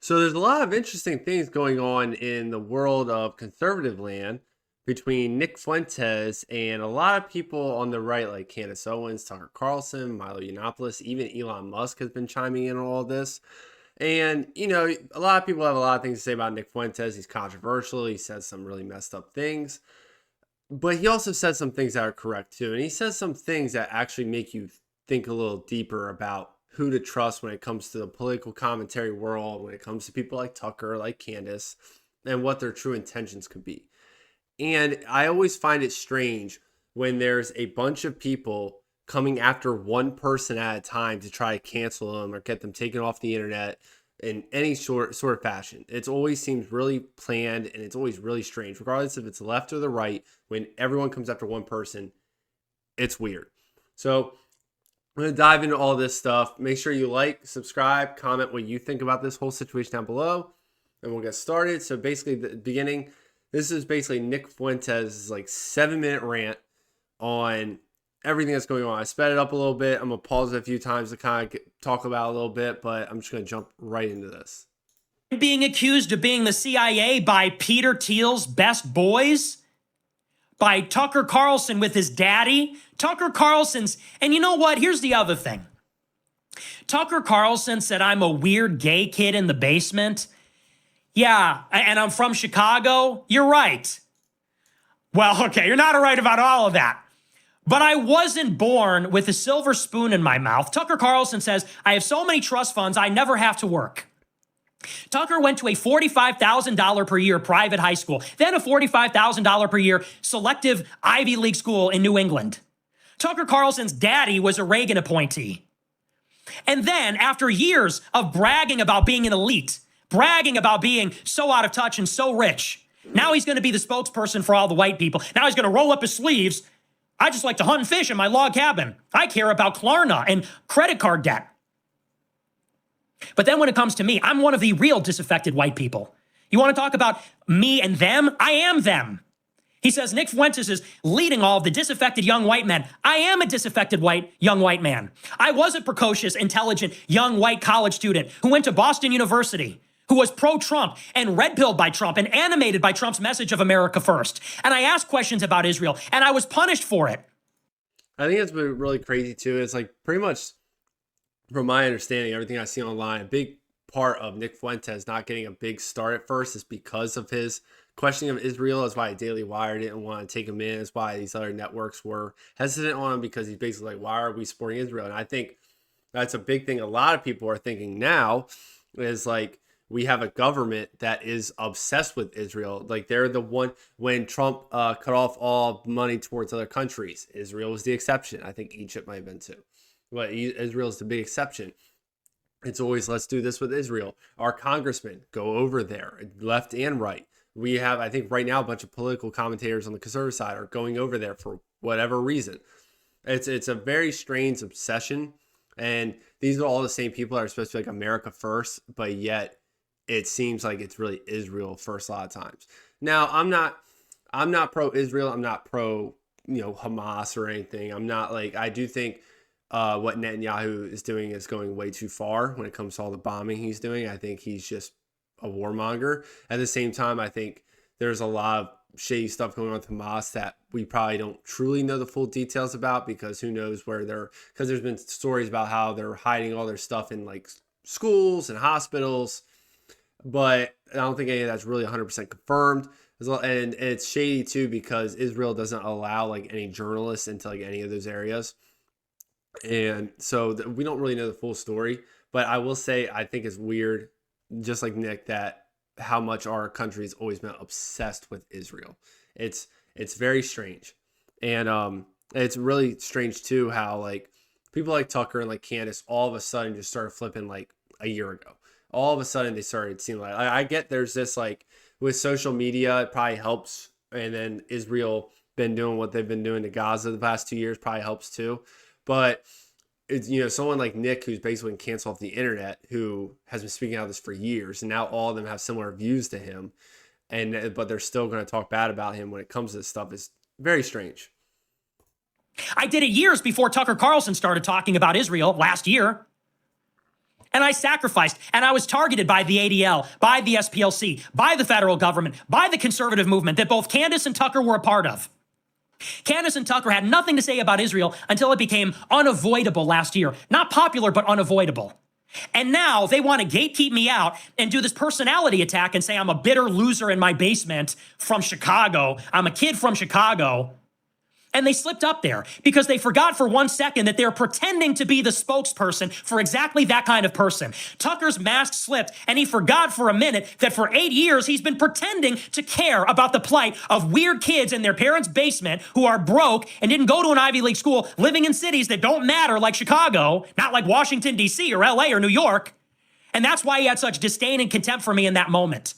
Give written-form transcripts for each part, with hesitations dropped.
So there's a lot of interesting things going on in the world of conservative land between Nick Fuentes and a lot of people on the right, like Candace Owens, Tucker Carlson, Milo Yiannopoulos, even Elon Musk has been chiming in on all this. And, a lot of people have a lot of things to say about Nick Fuentes. He's controversial. He says some really messed up things. But he also says some things that are correct, too. And he says some things that actually make you think a little deeper about who to trust when it comes to the political commentary world, when it comes to people like Tucker, like Candace, and what their true intentions could be. And I always find it strange when there's a bunch of people coming after one person at a time to try to cancel them or get them taken off the internet in any sort of fashion. It always seems really planned, and it's always really strange, regardless if it's left or the right. When everyone comes after one person, it's weird. So I'm going to dive into all this stuff. Make sure you like, subscribe, comment what you think about this whole situation down below, and we'll get started. So basically, the beginning, this is basically Nick Fuentes' like 7-minute rant on everything that's going on. I sped it up a little bit. I'm going to pause it a few times to kind of talk about it a little bit, but I'm just going to jump right into this. Being accused of being the CIA by Peter Thiel's best boys, by Tucker Carlson with his daddy. Tucker Carlson's, and you know what? Here's the other thing. Tucker Carlson said I'm a weird gay kid in the basement. Yeah, and I'm from Chicago. You're right. Well, okay, you're not right about all of that. But I wasn't born with a silver spoon in my mouth. Tucker Carlson says, I have so many trust funds, I never have to work. Tucker went to a $45,000 per year private high school, then a $45,000 per year selective Ivy League school in New England. Tucker Carlson's daddy was a Reagan appointee. And then, after years of bragging about being an elite, bragging about being so out of touch and so rich, now he's going to be the spokesperson for all the white people. Now he's going to roll up his sleeves. I just like to hunt and fish in my log cabin. I care about Klarna and credit card debt. But then when it comes to me, I'm one of the real disaffected white people. You want to talk about me and them? I am them. He says Nick Fuentes is leading all of the disaffected young white men. I am a disaffected young white man. I was a precocious, intelligent, young white college student who went to Boston University, who was pro-Trump and red-pilled by Trump and animated by Trump's message of America first. And I asked questions about Israel, and I was punished for it. I think it's been really crazy, too. It's like pretty much, from my understanding, everything I see online, a big part of Nick Fuentes not getting a big start at first is because of his questioning of Israel. That's why Daily Wire didn't want to take him in. That's why these other networks were hesitant on him, because he's basically like, why are we supporting Israel? And I think that's a big thing a lot of people are thinking now is like, we have a government that is obsessed with Israel. Like they're the one, when Trump cut off all money towards other countries, Israel was the exception. I think Egypt might have been too. But Israel is the big exception. It's always, let's do this with Israel. Our congressmen go over there, left and right. We have, I think right now, a bunch of political commentators on the conservative side are going over there for whatever reason. It's a very strange obsession. And these are all the same people that are supposed to be like America first, but yet it seems like it's really Israel first a lot of times. Now, I'm not pro-Israel. I'm not pro, Hamas or anything. I'm not like, I do think what Netanyahu is doing is going way too far when it comes to all the bombing he's doing. I think he's just a warmonger. At the same time, I think there's a lot of shady stuff going on with Hamas that we probably don't truly know the full details about, because who knows where because there's been stories about how they're hiding all their stuff in like schools and hospitals, but I don't think any of that's really 100% confirmed. And it's shady too, because Israel doesn't allow like any journalists into like any of those areas. And so we don't really know the full story, but I will say, I think it's weird, just like Nick, that how much our country has always been obsessed with Israel. It's very strange. And it's really strange too, how like people like Tucker and like Candace all of a sudden just started flipping like a year ago. All of a sudden they started seeing like, I get there's this like with social media, it probably helps. And then Israel been doing what they've been doing to Gaza the past 2 years probably helps too. But it's, someone like Nick, who's basically been canceled off the internet, who has been speaking out this for years, and now all of them have similar views to him, but they're still going to talk bad about him when it comes to this stuff, is very strange. I did it years before Tucker Carlson started talking about Israel last year. And I sacrificed, and I was targeted by the ADL, by the SPLC, by the federal government, by the conservative movement that both Candace and Tucker were a part of. Candace and Tucker had nothing to say about Israel until it became unavoidable last year. Not popular, but unavoidable. And now they want to gatekeep me out and do this personality attack and say I'm a bitter loser in my basement from Chicago. I'm a kid from Chicago. And they slipped up there because they forgot for 1 second that they're pretending to be the spokesperson for exactly that kind of person. Tucker's mask slipped, and he forgot for a minute that for 8 years he's been pretending to care about the plight of weird kids in their parents' basement who are broke and didn't go to an Ivy League school, living in cities that don't matter like Chicago, not like Washington, D.C. or L.A. or New York. And that's why he had such disdain and contempt for me in that moment.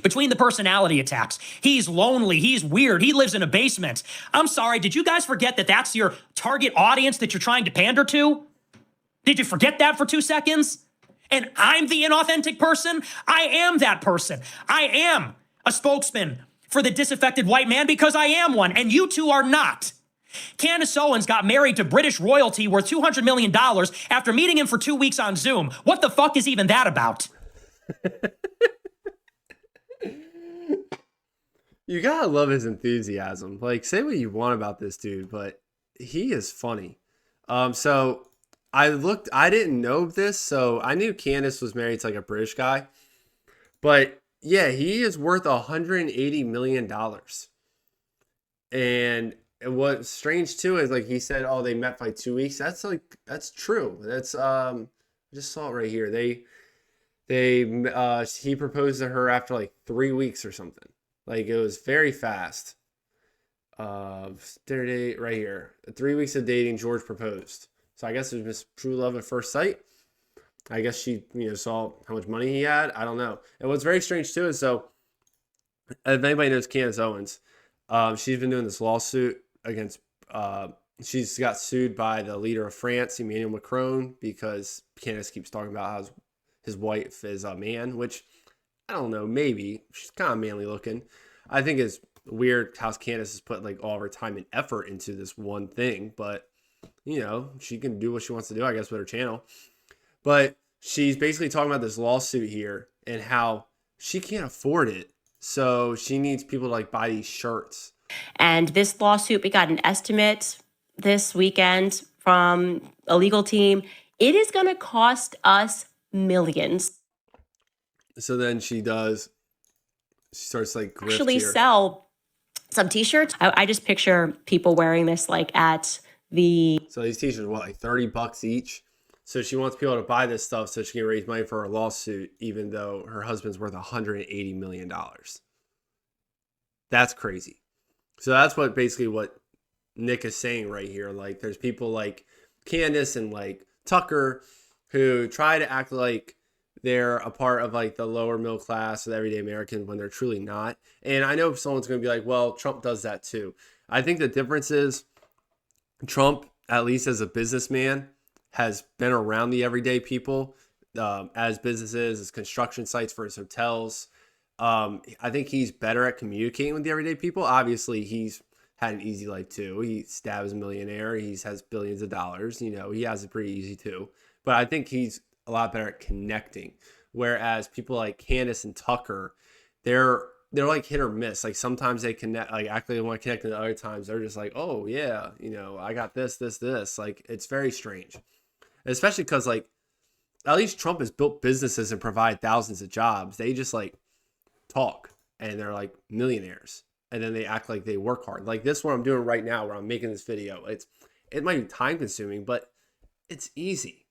Between the personality attacks, he's lonely, he's weird, he lives in a basement. I'm sorry, did you guys forget that that's your target audience that you're trying to pander to? Did you forget that for 2 seconds? And I'm the inauthentic person? I am that person. I am a spokesman for the disaffected white man because I am one, and you two are not. Candace Owens got married to British royalty worth $200 million after meeting him for 2 weeks on Zoom. What the fuck is even that about? You gotta love his enthusiasm. Like, say what you want about this dude, but he is funny. So I didn't know this, so I knew Candace was married to like a British guy. But yeah, he is worth $180 million. And what's strange too is like he said, oh, they met for like 2 weeks. That's true. That's I just saw it right here. He proposed to her after like 3 weeks or something. Like, it was very fast. Dinner date right here. 3 weeks of dating, George proposed. So I guess it was just true love at first sight. I guess she, saw how much money he had. I don't know. And what's very strange too is, so if anybody knows Candace Owens, she's been doing this lawsuit against. She's got sued by the leader of France, Emmanuel Macron, because Candace keeps talking about how his wife is a man, which I don't know, maybe. She's kind of manly looking. I think it's weird how Candace has put like all of her time and effort into this one thing, but she can do what she wants to do, I guess, with her channel. But she's basically talking about this lawsuit here and how she can't afford it. So she needs people to like buy these shirts. And this lawsuit, we got an estimate this weekend from a legal team. It is going to cost us millions. So then she starts like actually sell some t-shirts. I just picture people wearing this like at the. So these t-shirts, what, like $30 each? So she wants people to buy this stuff so she can raise money for her lawsuit, even though her husband's worth $180 million. That's crazy. So that's basically what Nick is saying right here. Like, there's people like Candace and like Tucker who try to act like they're a part of like the lower middle class of the everyday American when they're truly not. And I know someone's going to be like, well, Trump does that too. I think the difference is Trump, at least as a businessman, has been around the everyday people as businesses, as construction sites for his hotels. I think he's better at communicating with the everyday people. Obviously, he's had an easy life too. He stabs a millionaire. He has billions of dollars. He has it pretty easy too. But I think he's a lot better at connecting. Whereas people like Candace and Tucker, they're like hit or miss. Like sometimes they connect, like actually they want to connect, and other times they're just like, oh yeah, I got this. Like, it's very strange. Especially because like at least Trump has built businesses and provide thousands of jobs. They just like talk and they're like millionaires, and then they act like they work hard. Like this, what I'm doing right now, where I'm making this video, it might be time consuming, but it's easy.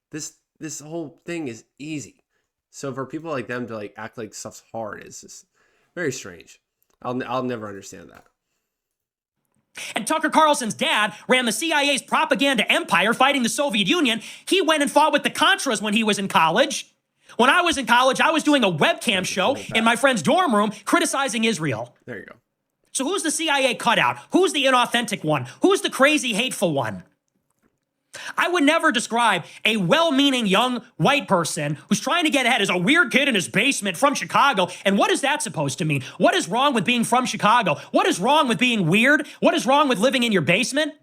This whole thing is easy. So for people like them to like act like stuff's hard is just very strange. I'll never understand that. And Tucker Carlson's dad ran the CIA's propaganda empire fighting the Soviet Union. He went and fought with the Contras when he was in college. When I was in college, I was doing a webcam show in my friend's dorm room criticizing Israel. There you go. So who's the CIA cutout? Who's the inauthentic one? Who's the crazy, hateful one? I would never describe a well-meaning young white person who's trying to get ahead as a weird kid in his basement from Chicago. And what is that supposed to mean? What is wrong with being from Chicago? What is wrong with being weird? What is wrong with living in your basement?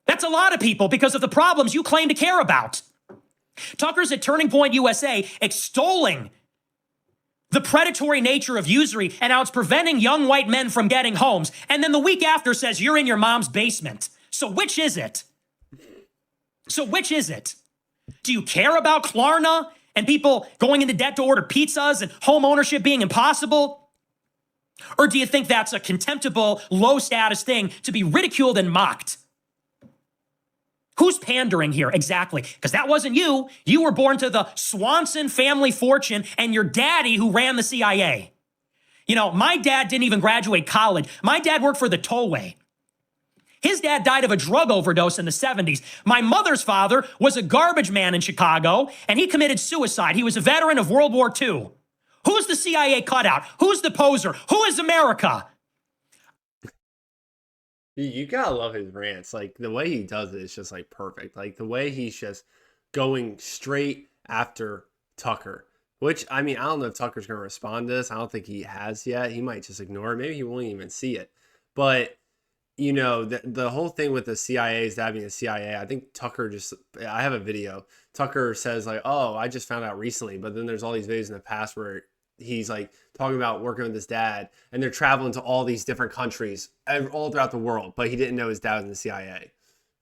That's a lot of people because of the problems you claim to care about. Tucker's at Turning Point USA extolling the predatory nature of usury and how it's preventing young white men from getting homes. And then the week after says, you're in your mom's basement. So which is it? Do you care about Klarna and people going into debt to order pizzas and home ownership being impossible? Or do you think that's a contemptible, low status thing to be ridiculed and mocked? Who's pandering here exactly? Because that wasn't you. You were born to the Swanson family fortune and your daddy who ran the CIA. You know, my dad didn't even graduate college. My dad worked for the tollway. His dad died of a drug overdose in the 70s. My mother's father was a garbage man in Chicago, and he committed suicide. He was a veteran of World War II. Who's the CIA cutout? Who's the poser? Who is America? You gotta love his rants. Like the way he does it is just like perfect. Like the way he's just going straight after Tucker. Which, I mean, I don't know if Tucker's gonna respond to this. I don't think he has yet. He might just ignore it. Maybe he won't even see it. But you know, the whole thing with the CIA is having the CIA. I think Tucker I have a video. Tucker says like, oh, I just found out recently. But then there's all these videos in the past where he's like talking about working with his dad and they're traveling to all these different countries all throughout the world, but he didn't know his dad was in the CIA.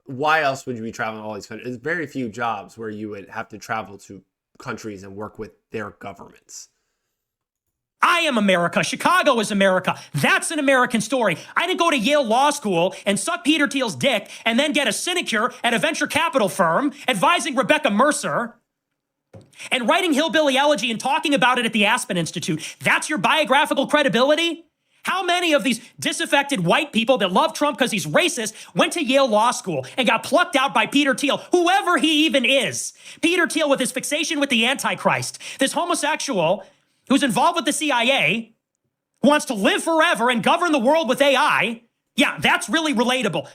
Why else would you be traveling to all these countries? There's very few jobs where you would have to travel to countries and work with their governments. I am America. Chicago is America. That's an American story. I didn't go to Yale Law School and suck Peter Thiel's dick and then get a sinecure at a venture capital firm advising Rebecca Mercer and writing Hillbilly Elegy and talking about it at the Aspen Institute. That's your biographical credibility? How many of these disaffected white people that love Trump because he's racist went to Yale Law School and got plucked out by Peter Thiel, whoever he even is? Peter Thiel with his fixation with the Antichrist, this homosexual who's involved with the CIA, who wants to live forever and govern the world with AI. Yeah, that's really relatable.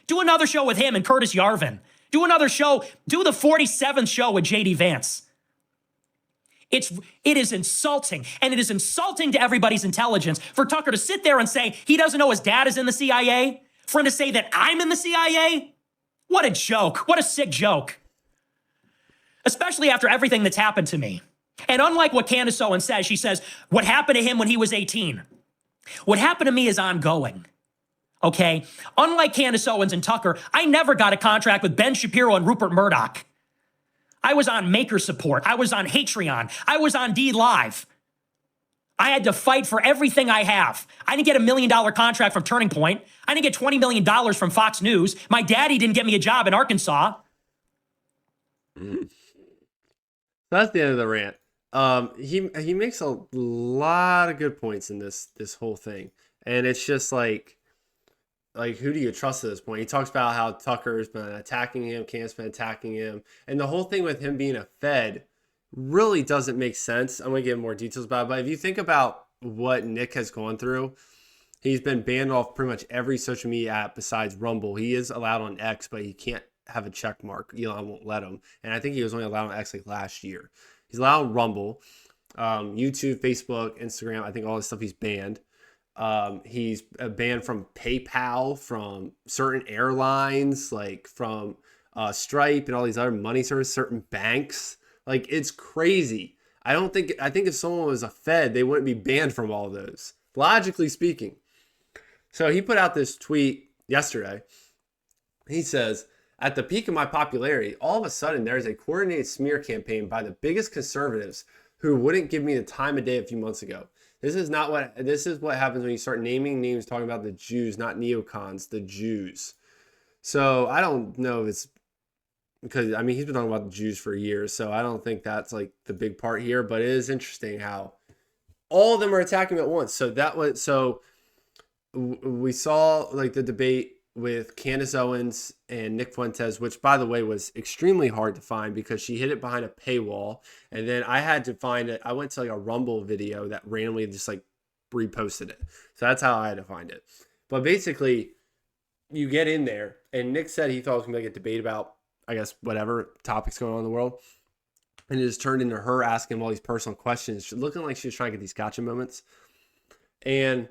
Do another show with him and Curtis Yarvin. Do another show. Do the 47th show with JD Vance. It is insulting, and it is insulting to everybody's intelligence for Tucker to sit there and say he doesn't know his dad is in the CIA, for him to say that I'm in the CIA. What a joke. What a sick joke. Especially after everything that's happened to me. And unlike what Candace Owens says, she says, what happened to him when he was 18? What happened to me is ongoing. Okay? Unlike Candace Owens and Tucker, I never got a contract with Ben Shapiro and Rupert Murdoch. I was on Maker Support. I was on Patreon. I was on D Live. I had to fight for everything I have. I didn't get $1 million contract from Turning Point. I didn't get $20 million from Fox News. My daddy didn't get me a job in Arkansas. That's the end of the rant. He makes a lot of good points in this whole thing, and it's just like who do you trust at this point? He talks about how Tucker's been attacking him, Candace's been attacking him, and the whole thing with him being a Fed really doesn't make sense. I'm gonna get more details about it, but if you think about what Nick has gone through, he's been banned off pretty much every social media app besides Rumble. He is allowed on X, but he can't have a check mark. Elon won't let him, and I think he was only allowed on X like last year. He's allowed on Rumble, YouTube, Facebook, Instagram. I think all this stuff he's banned. He's banned from PayPal, from certain airlines, like from Stripe and all these other money services, certain banks. Like, it's crazy. I think if someone was a Fed, they wouldn't be banned from all those, logically speaking. So he put out this tweet yesterday. He says, at the peak of my popularity, all of a sudden there's a coordinated smear campaign by the biggest conservatives who wouldn't give me the time of day a few months ago. This is what happens when you start naming names, talking about the Jews, not neocons, the Jews. So I don't know if it's because, I mean, he's been talking about the Jews for years, so I don't think that's like the big part here, but it is interesting how all of them are attacking him at once. So we saw like the debate with Candace Owens and Nick Fuentes, which, by the way, was extremely hard to find because she hid it behind a paywall. And then I had to find it. I went to like a Rumble video that randomly just like reposted it. So that's how I had to find it. But basically, you get in there, and Nick said he thought it was going to be like a debate about, I guess, whatever topics going on in the world. And it just turned into her asking him all these personal questions, looking like she was trying to get these gotcha moments. And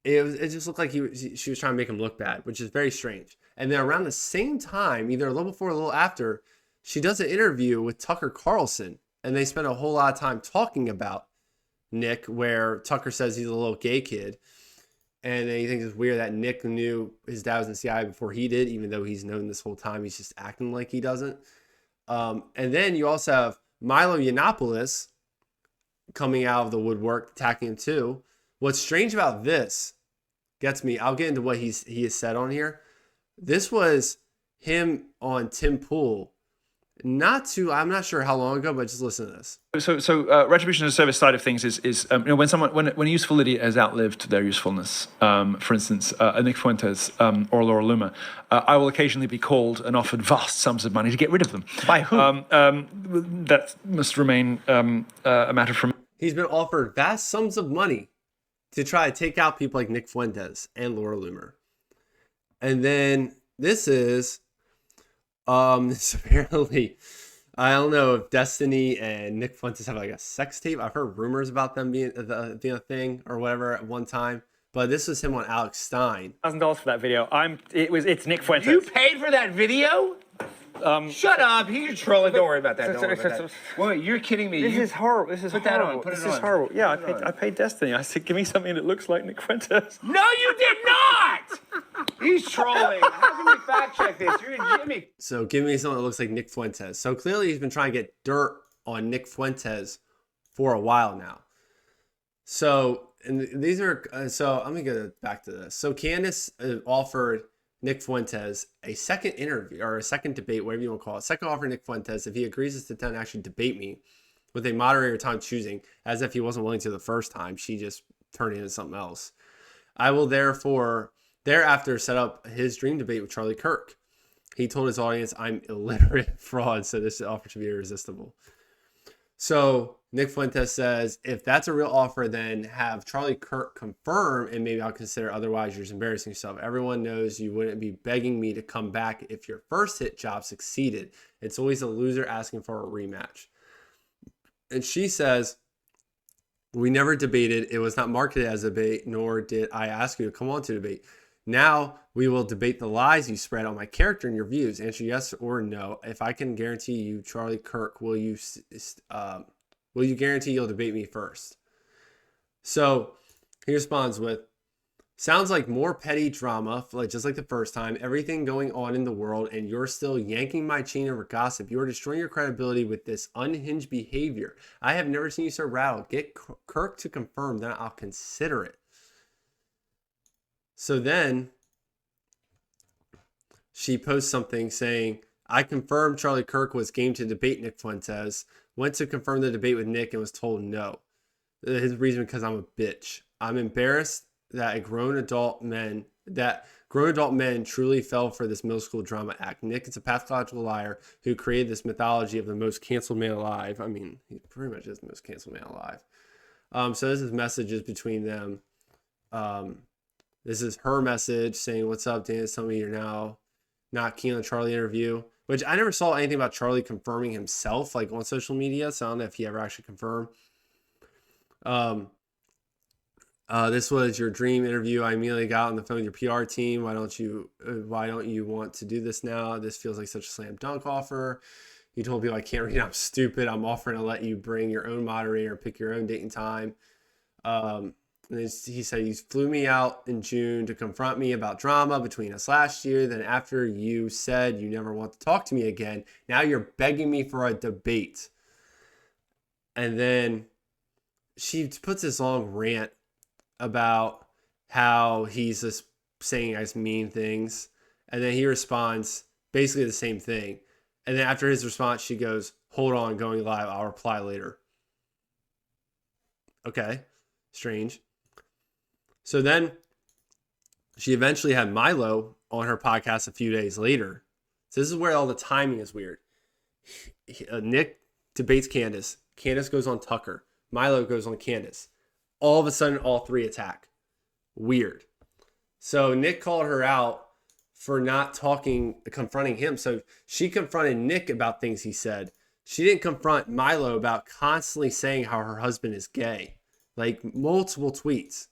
it just looked like she was trying to make him look bad, which is very strange. And then around the same time, either a little before or a little after, she does an interview with Tucker Carlson, and they spend a whole lot of time talking about Nick, where Tucker says he's a little gay kid. And then he thinks it's weird that Nick knew his dad was in the CIA before he did, even though he's known this whole time. He's just acting like he doesn't. And then you also have Milo Yiannopoulos coming out of the woodwork, attacking him too. What's strange about this gets me. I'll get into what he has said on here. This was him on Tim Pool. I'm not sure how long ago, but just listen to this. So retribution as a service side of things is when a useful idiot has outlived their usefulness. For instance, Nick Fuentes or Laura Loomer, I will occasionally be called and offered vast sums of money to get rid of them. By who? That must remain a matter from. He's been offered vast sums of money to try to take out people like Nick Fuentes and Laura Loomer. And then this is this apparently, I don't know if Destiny and Nick Fuentes have like a sex tape. I've heard rumors about them being a thing or whatever at one time. But this was him on Alex Stein. $1,000 for that video. It's Nick Fuentes. You paid for that video? Shut up! You're trolling. Don't worry about that. Don't worry about that. Wait, you're kidding me. This is horrible. This is Put horrible. that on. Put it on. This is horrible. Yeah, I paid Destiny. I said, give me something that looks like Nick Fuentes. No, you did not! He's trolling. How can we fact check this? You're in Jimmy. So give me something that looks like Nick Fuentes. So clearly he's been trying to get dirt on Nick Fuentes for a while now. So, and these are, so I'm going to go back to this. So Candace offered Nick Fuentes a second interview or a second debate, whatever you want to call it. Second offer Nick Fuentes, if he agrees to sit down and actually debate me with a moderator time choosing, as if he wasn't willing to the first time. She just turned it into something else. I will thereafter set up his dream debate with Charlie Kirk. He told his audience, I'm illiterate fraud, so this offer should be irresistible. So Nick Fuentes says, if that's a real offer, then have Charlie Kirk confirm, and maybe I'll consider. Otherwise, you're just embarrassing yourself. Everyone knows you wouldn't be begging me to come back if your first hit job succeeded. It's always a loser asking for a rematch. And she says, we never debated. It was not marketed as a debate, nor did I ask you to come on to debate. Now we will debate the lies you spread on my character and your views. Answer yes or no. If I can guarantee you, Charlie Kirk, will you guarantee you'll debate me first? So he responds with, sounds like more petty drama, just like the first time. Everything going on in the world, and you're still yanking my chain over gossip. You are destroying your credibility with this unhinged behavior. I have never seen you so rattled. Get Kirk to confirm, then I'll consider it. So then she posts something saying, I confirmed Charlie Kirk was game to debate Nick Fuentes. Went to confirm the debate with Nick and was told no. His reason, because I'm a bitch. I'm embarrassed that grown adult men truly fell for this middle school drama act. Nick is a pathological liar who created this mythology of the most canceled man alive. I mean, he pretty much is the most canceled man alive. So this is messages between them. This is her message saying, what's up, Dan? Tell me you're now not keen on the Charlie interview, which I never saw anything about Charlie confirming himself like on social media. So I don't know if he ever actually confirmed. This was your dream interview. I immediately got on the phone with your PR team. Why don't you want to do this now? This feels like such a slam dunk offer. You told people I can't read. I'm stupid. I'm offering to let you bring your own moderator, pick your own date and time. And he said, you flew me out in June to confront me about drama between us last year. Then after you said you never want to talk to me again, now you're begging me for a debate. And then she puts this long rant about how he's just saying nice mean things. And then he responds basically the same thing. And then after his response, she goes, hold on, going live. I'll reply later. Okay. Strange. So then she eventually had Milo on her podcast a few days later. So this is where all the timing is weird. Nick debates Candace. Candace goes on Tucker. Milo goes on Candace. All of a sudden, all three attack. Weird. So Nick called her out for not confronting him. So she confronted Nick about things he said. She didn't confront Milo about constantly saying how her husband is gay. Like multiple tweets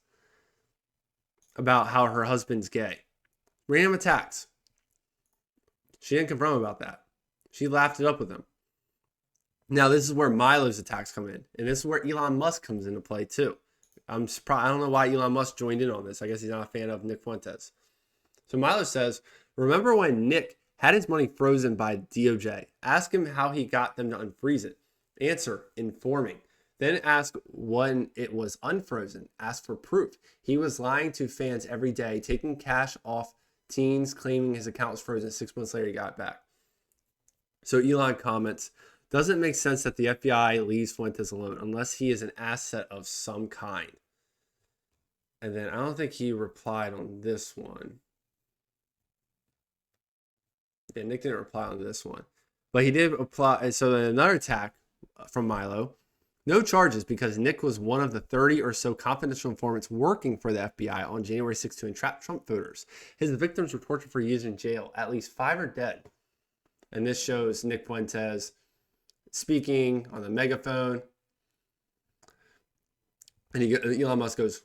about how her husband's gay. Random attacks. She didn't confront him about that. She laughed it up with him. Now, this is where Milo's attacks come in. And this is where Elon Musk comes into play, too. I'm surprised. I don't know why Elon Musk joined in on this. I guess he's not a fan of Nick Fuentes. So Milo says, remember when Nick had his money frozen by DOJ? Ask him how he got them to unfreeze it. Answer, informing. Then ask when it was unfrozen. Ask for proof. He was lying to fans every day, taking cash off teens, claiming his account was frozen. 6 months later, he got it back. So Elon comments, doesn't make sense that the FBI leaves Fuentes alone unless he is an asset of some kind. And then I don't think he replied on this one. Yeah, Nick didn't reply on this one. But he did reply. So then another attack from Milo. No charges because Nick was one of the 30 or so confidential informants working for the FBI on January 6th to entrap Trump voters. His victims were tortured for years in jail. At least 5 are dead. And this shows Nick Fuentes speaking on the megaphone. And Elon Musk goes,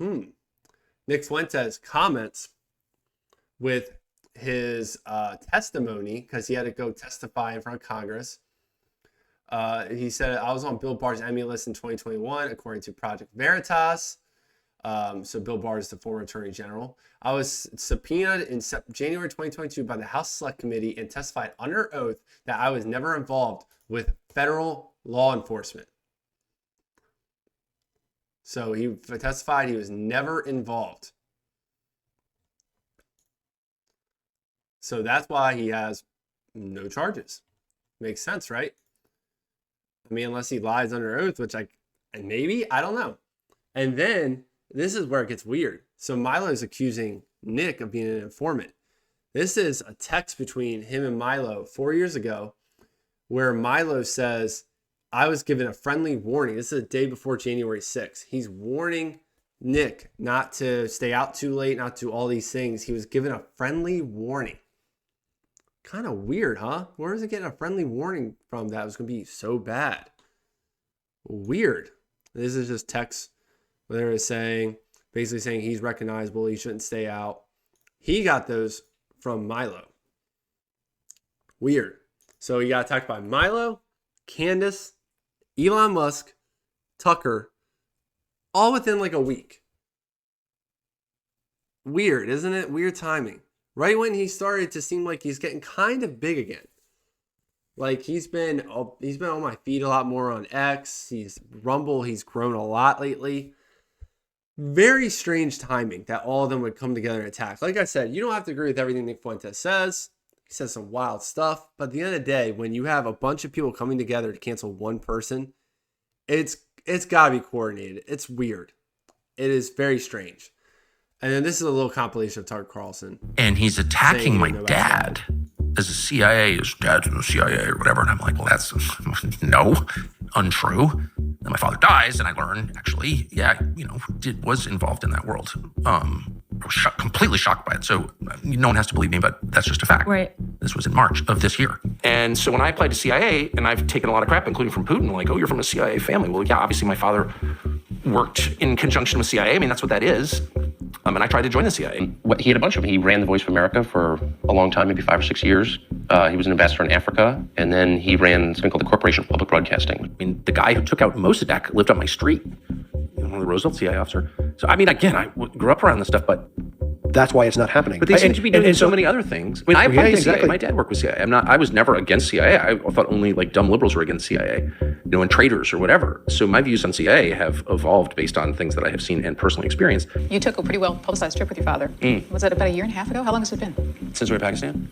Nick Fuentes comments with his testimony because he had to go testify in front of Congress. He said, I was on Bill Barr's Emmy list in 2021, according to Project Veritas. So Bill Barr is the former attorney general. I was subpoenaed in January 2022 by the House Select Committee and testified under oath that I was never involved with federal law enforcement. So he testified he was never involved. So that's why he has no charges. Makes sense, right? I mean, unless he lies under oath, which maybe, I don't know. And then this is where it gets weird. So Milo is accusing Nick of being an informant. This is a text between him and Milo 4 years ago where Milo says, I was given a friendly warning. This is a day before January 6th. He's warning Nick not to stay out too late, not to do all these things. He was given a friendly warning. Kind of weird, huh? Where is it getting a friendly warning from that it was going to be so bad? Weird. This is just text where they're basically saying he's recognizable, he shouldn't stay out. He got those from Milo. Weird. So he got attacked by Milo, Candace, Elon Musk, Tucker, all within like a week. Weird, isn't it? Weird timing. Right when he started to seem like he's getting kind of big again. Like he's been on my feed a lot more on X. He's Rumble. He's grown a lot lately. Very strange timing that all of them would come together and attack. Like I said, you don't have to agree with everything Nick Fuentes says. He says some wild stuff. But at the end of the day, when you have a bunch of people coming together to cancel one person, it's got to be coordinated. It's weird. It is very strange. And then this is a little compilation of Tucker Carlson. And he's attacking my dad as a CIA, his dad's in the CIA or whatever. And I'm like, well, that's untrue. Then my father dies, and I learn, actually, was involved in that world. I was completely shocked by it. So no one has to believe me, but that's just a fact. Right. This was in March of this year. And so when I applied to CIA, and I've taken a lot of crap, including from Putin, like, oh, you're from a CIA family. Well, yeah, obviously my father worked in conjunction with CIA. I mean, that's what that is. And I tried to join the CIA. He had a bunch of them. He ran the Voice of America for a long time, maybe 5 or 6 years. He was an ambassador in Africa. And then he ran something called the Corporation for Public Broadcasting. I mean, the guy who took out Mossadegh lived on my street. One of the Roosevelt CIA officer. So, I mean, again, I grew up around this stuff, but that's why it's not happening. But they seem to be doing so many other things. I mean, I applied to CIA. My dad worked with CIA. I was never against CIA. I thought only like dumb liberals were against CIA, and traitors or whatever. So my views on CIA have evolved based on things that I have seen and personally experienced. You took a pretty well publicized trip with your father. Was it about 1.5 years ago? How long has it been? Since we were in Pakistan.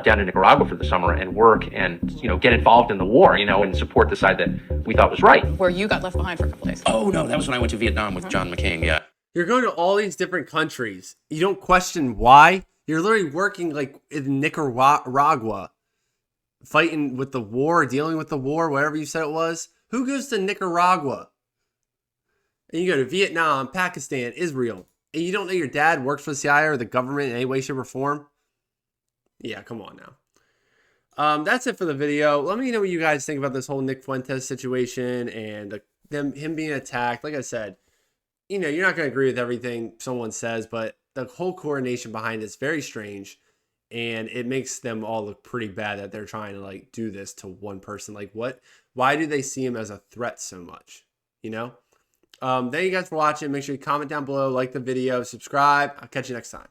Down in Nicaragua for the summer and work and, get involved in the war, and support the side that we thought was right. Where you got left behind for a couple days. Oh, no, that was when I went to Vietnam with John McCain, yeah. You're going to all these different countries. You don't question why. You're literally working like in Nicaragua, fighting with the war, dealing with the war, whatever you said it was. Who goes to Nicaragua? And you go to Vietnam, Pakistan, Israel, and you don't know your dad works for the CIA or the government in any way, shape, or form? Yeah, come on now. That's it for the video. Let me know what you guys think about this whole Nick Fuentes situation and him being attacked. Like I said, you're not going to agree with everything someone says, but the whole coordination behind it is very strange. and it makes them all look pretty bad that they're trying to like do this to one person. Like why do they see him as a threat so much? You know? Thank you guys for watching. Make sure you comment down below, like the video, subscribe. I'll catch you next time.